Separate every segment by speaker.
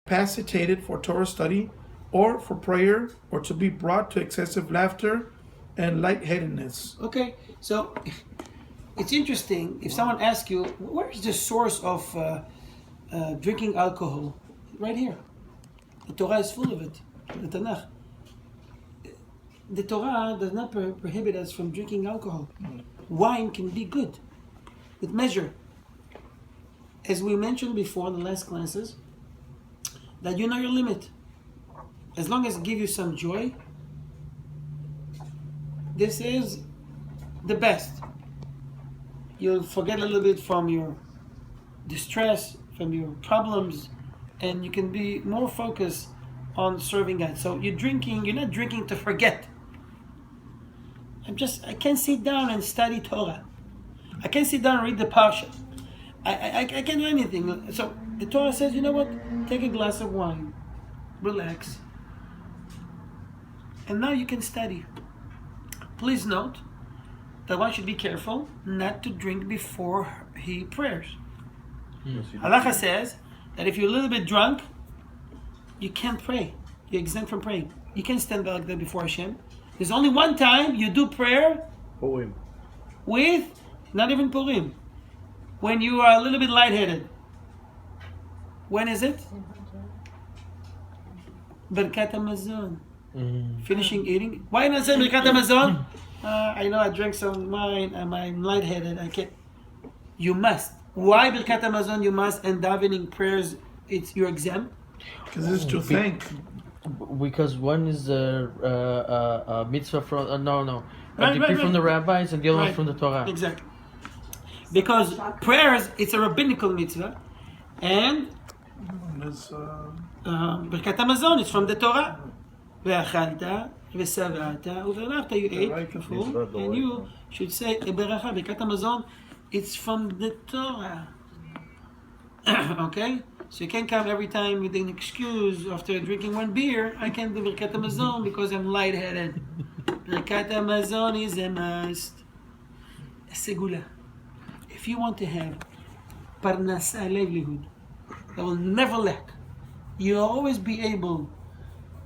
Speaker 1: incapacitated for Torah study or for prayer, or to be brought to excessive laughter and lightheadedness.
Speaker 2: Okay, so it's interesting. If someone asks you, where is the source of drinking alcohol? Right here. The Torah is full of it. The Tanakh. The Torah does not prohibit us from drinking alcohol. Wine can be good, with measure. As we mentioned before in the last classes, that you know your limit. As long as it gives you some joy, this is the best. You'll forget a little bit from your distress, from your problems, and you can be more focused on serving God. So you're not drinking to forget. I can't sit down and study Torah. I can't sit down and read the Parsha. I can't do anything. So the Torah says, you know what? Take a glass of wine, relax, and now you can study. Please note that one should be careful not to drink before he prayers. Halacha says that if you're a little bit drunk, you can't pray. You're exempt from praying. You can't stand like that before Hashem. There's only one time you do prayer
Speaker 3: Purim.
Speaker 2: with, not even Purim, when you are a little bit lightheaded. When is it? Birkat HaMazon. Finishing eating. Why not say Birkat HaMazon? I know I drank some wine and I'm lightheaded. I can't. You must. Why Birkat HaMazon you must, and davening prayers you're exempt?
Speaker 1: Because it's to thank.
Speaker 3: Because one is a mitzvah from a decree
Speaker 2: Right.
Speaker 3: from the rabbis, and the other one from the Torah.
Speaker 2: Exactly. Because prayers, it's a rabbinical mitzvah, and Birkat HaMazon is from the Torah. ואכלת ושבעת וברכת, you ate the food, and you should say ברכה, ברכת המזון, it's from the Torah. Okay? So you can't come every time with an excuse after drinking one beer. I can't do ברכת המזון because I'm lightheaded. ברכת המזון is a must. A segula. If you want to have parnasa, livelihood, that will never lack, you'll always be able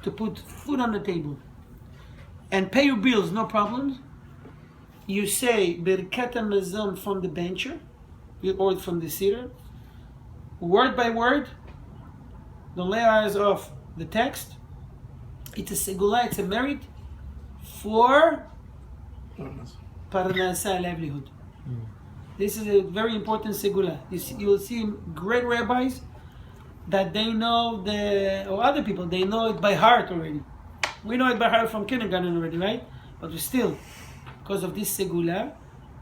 Speaker 2: to put food on the table and pay your bills, no problems. You say Birkat HaMazon from the bencher or from the seater, word by word. Don't lay eyes off the text. It's a segula, it's a merit for parnasa, livelihood. This is a very important segula. You will see great rabbis that they know or other people, they know it by heart already. We know it by heart from kindergarten already, right? But we still, because of this segula,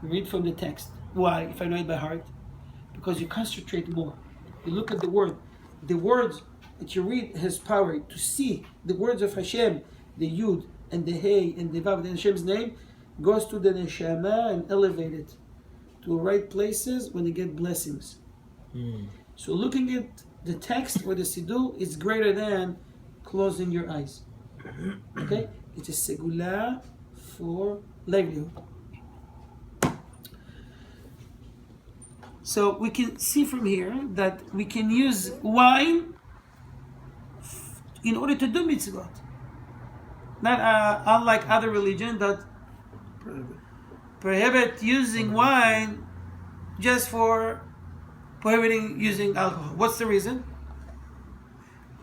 Speaker 2: we read from the text. Why, if I know it by heart? Because you concentrate more. You look at the word. The words that you read has power to see the words of Hashem, the Yud and the Hey and the Vav, and Hashem's name, goes to the Neshama and elevate it to right places when you get blessings. So looking at the text or the siddur is greater than closing your eyes. Okay? It's a segula for livelihood. So we can see from here that we can use wine in order to do mitzvot. Not unlike other religions that prohibit using wine just for prohibiting using alcohol. What's the reason?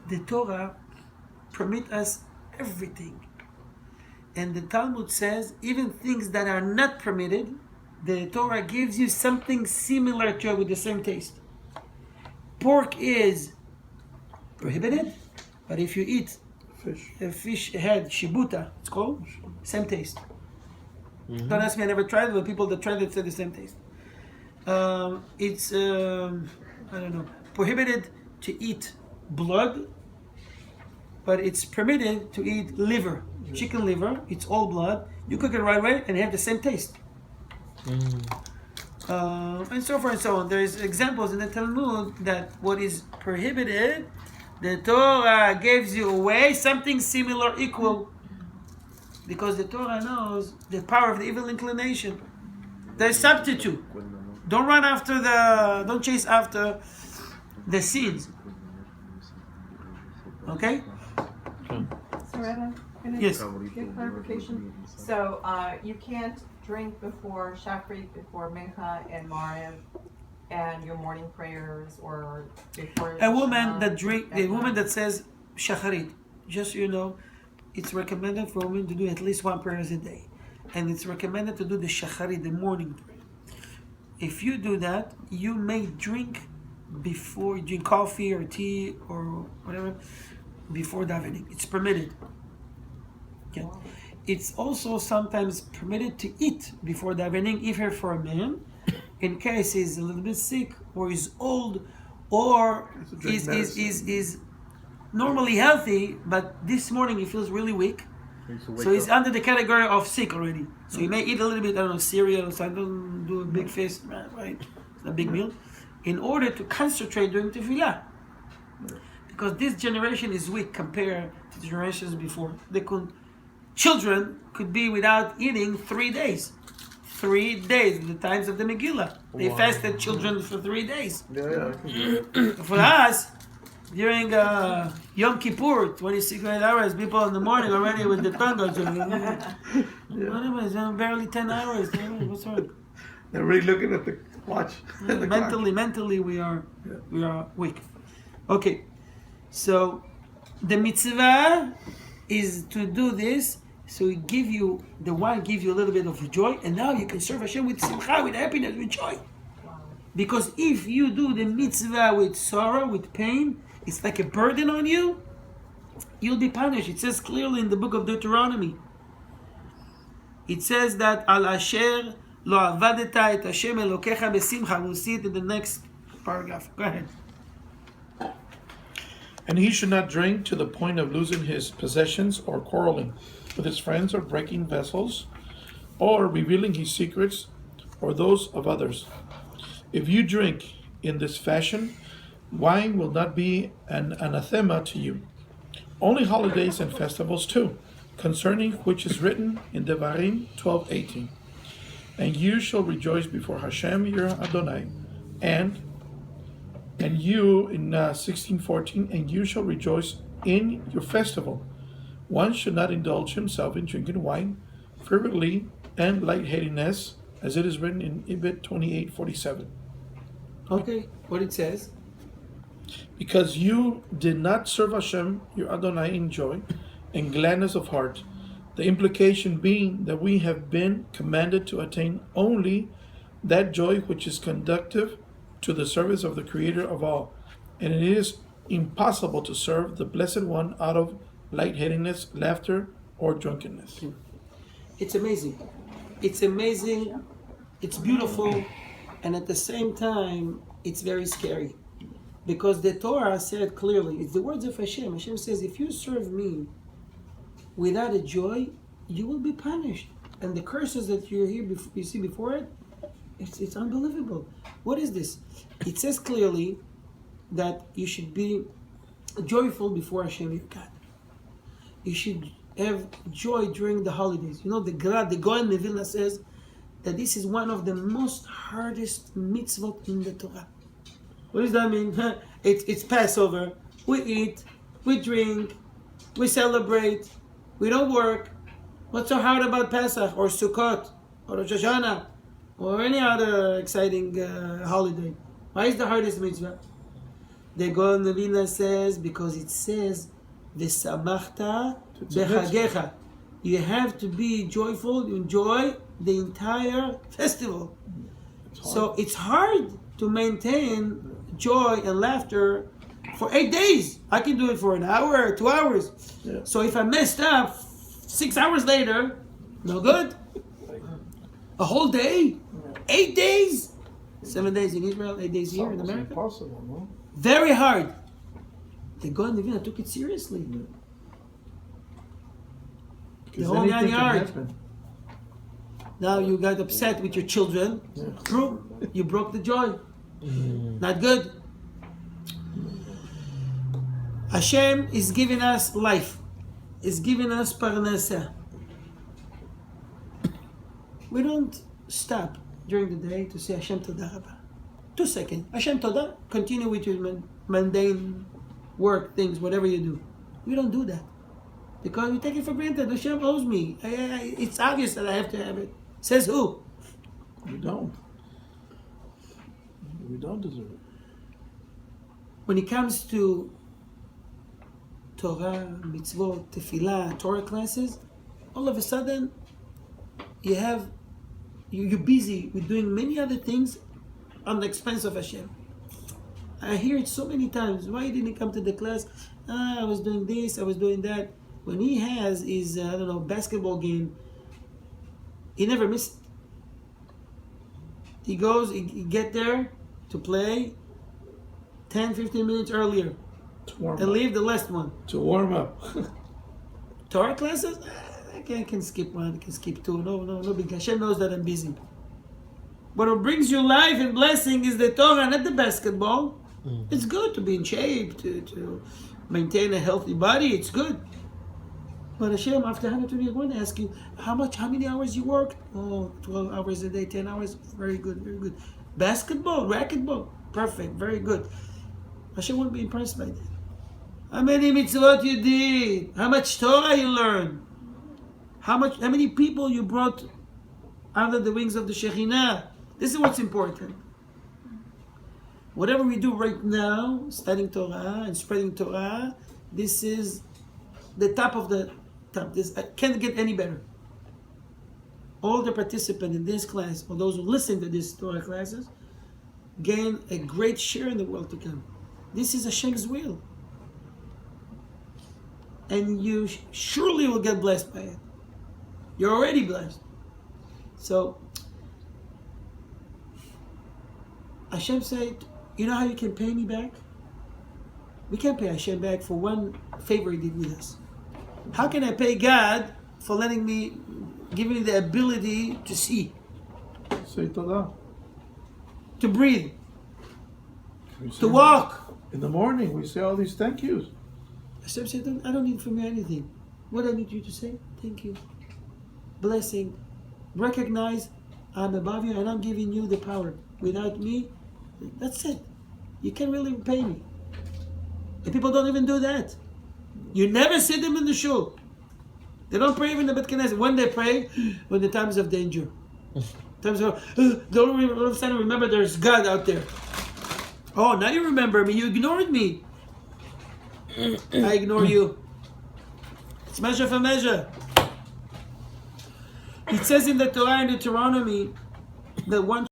Speaker 2: The Torah permit us everything. And the Talmud says even things that are not permitted, the Torah gives you something similar to it with the same taste. Pork is prohibited, but if you eat a fish head, shibuta, it's called, same taste. Don't ask me, I never tried it, but people that tried it said the same taste. It's prohibited to eat blood, but it's permitted to eat liver, chicken liver. It's all blood. You cook it right away and have the same taste. And so forth and so on. There's examples in the Talmud that what is prohibited, the Torah gives you away something similar, equal, because the Torah knows the power of the evil inclination. There's substitute. Don't chase after the sins. Okay?
Speaker 4: Soretta, can I
Speaker 2: Yes.
Speaker 4: get clarification? So, you can't drink before Shachrit, before Mincha and Mariv, and your morning prayers, or before
Speaker 2: A woman
Speaker 4: Shema
Speaker 2: that drink, the
Speaker 4: at
Speaker 2: woman
Speaker 4: night?
Speaker 2: that says shacharit, just so you know, it's recommended for women to do at least one prayer a day, and it's recommended to do the shacharit, the morning prayer. If you do that, you may drink before you drink coffee or tea or whatever before davening. It's permitted. Yeah. It's also sometimes permitted to eat before davening, even for a man, in case he's a little bit sick or he's old or
Speaker 1: drink
Speaker 2: is normally healthy, but this morning he feels really weak. So he's under the category of sick already. So he may eat a little bit, I don't know, cereal or something, do a big feast, right? It's a big meal, in order to concentrate during tefillah. Because this generation is weak compared to the generations before. Children could be without eating 3 days. 3 days, the times of the Megillah. They fasted children for 3 days. For us, during Yom Kippur, 26 hours, people in the morning already with the tongue goes, it's barely 10 hours. What's wrong?
Speaker 1: They're really looking at the watch. The
Speaker 2: Mentally, we are weak. Okay, so the mitzvah is to do this. So it give you, the wine gives you a little bit of joy, and now you can serve Hashem with simcha, with happiness, with joy. Because if you do the mitzvah with sorrow, with pain, it's like a burden on you, you'll be punished. It says clearly in the book of Deuteronomy. It says that Al Asher lo avadeta et Hashem Elokecha besimcha. We'll see it in the next paragraph. Go ahead.
Speaker 1: And he should not drink to the point of losing his possessions or quarreling with his friends or breaking vessels or revealing his secrets or those of others. If you drink in this fashion, wine will not be an anathema to you. Only holidays and festivals too, concerning which is written in Devarim 12:18. And you shall rejoice before Hashem your Adonai, and you in 16:14, and you shall rejoice in your festival. One should not indulge himself in drinking wine, frivolity, and lightheadedness, as it is written in Ibid 28:47.
Speaker 2: Okay, what it says?
Speaker 1: Because you did not serve Hashem, your Adonai, in joy and gladness of heart. The implication being that we have been commanded to attain only that joy which is conducive to the service of the Creator of all. And it is impossible to serve the Blessed One out of lightheadedness, laughter, or drunkenness.
Speaker 2: It's amazing. It's amazing. It's beautiful. And at the same time, it's very scary. Because the Torah said clearly, it's the words of Hashem. Hashem says, if you serve me without a joy, you will be punished. And the curses that you see before it, it's unbelievable. What is this? It says clearly that you should be joyful before Hashem your God. You should have joy during the holidays. You know, the Gaon Mevilna says that this is one of the most hardest mitzvot in the Torah. What does that mean? It's Passover. We eat, we drink, we celebrate, we don't work. What's so hard about Pesach or Sukkot or Rosh Hashanah or any other exciting holiday? Why is the hardest mitzvah? The Gaon Mevilna says because it says V'samachta b'chagecha. You have to be joyful, enjoy the entire festival. So it's hard to maintain joy and laughter for 8 days. I can do it for an hour, 2 hours.
Speaker 1: Yeah.
Speaker 2: So if I messed up 6 hours later, no good. A whole day? 8 days? 7 days in Israel, 8 days here in America?
Speaker 1: Impossible, no?
Speaker 2: Very hard. The God Nevina took it seriously. The whole 9 yards. Now you got upset with your children. You broke the joy. Not good. Hashem is giving us life. Is giving us parnasa. We don't stop during the day to say Hashem Todah Rabba. 2 seconds. Hashem Todah. Continue with your mundane work, things, whatever you do. We don't do that. Because we take it for granted. Hashem owes me. It's obvious that I have to have it. Says who?
Speaker 1: We don't. We don't deserve it.
Speaker 2: When it comes to Torah, mitzvot, tefillah, Torah classes, all of a sudden you're busy with doing many other things on the expense of Hashem. I hear it so many times. Why didn't he come to the class? I was doing this, I was doing that. When he has his, basketball game, he never missed it. He goes, he get there to play 10, 15 minutes earlier and leave the last one.
Speaker 1: To warm up.
Speaker 2: Torah classes? I can skip one, I can skip two. No big. Hashem knows that I'm busy. What brings you life and blessing is the Torah, not the basketball. It's good to be in shape, to maintain a healthy body. It's good. But Hashem, after 120 years, going to ask you, how many hours you worked? Oh, 12 hours a day, 10 hours. Very good, very good. Basketball, racquetball, perfect, very good. Hashem won't be impressed by that. How many mitzvot you did? How much Torah you learned? How many people you brought under the wings of the Shekhinah? This is what's important. Whatever we do right now, studying Torah and spreading Torah, this is the top of the top. This can't get any better. All the participants in this class, or those who listen to these Torah classes, gain a great share in the world to come. This is Hashem's will. And you surely will get blessed by it. You're already blessed. So, Hashem said, you know how you can pay me back? We can't pay Hashem back for one favor He did with us. How can I pay God for giving me the ability to see,
Speaker 1: Say Todah.
Speaker 2: to breathe, to walk?
Speaker 1: In the morning, we say all these thank yous.
Speaker 2: Hashem said, I don't need from you anything. What I need you to say, thank you. Blessing. Recognize I'm above you and I'm giving you the power. Without me, that's it. You can't really pay me. And people don't even do that. You never see them in the shul. They don't pray even in the Bet Knesset. When they pray, when the times of danger. Times of, don't all of a sudden remember there's God out there. Oh, now you remember me. You ignored me. I ignore you. It's measure for measure. It says in the Torah in Deuteronomy that one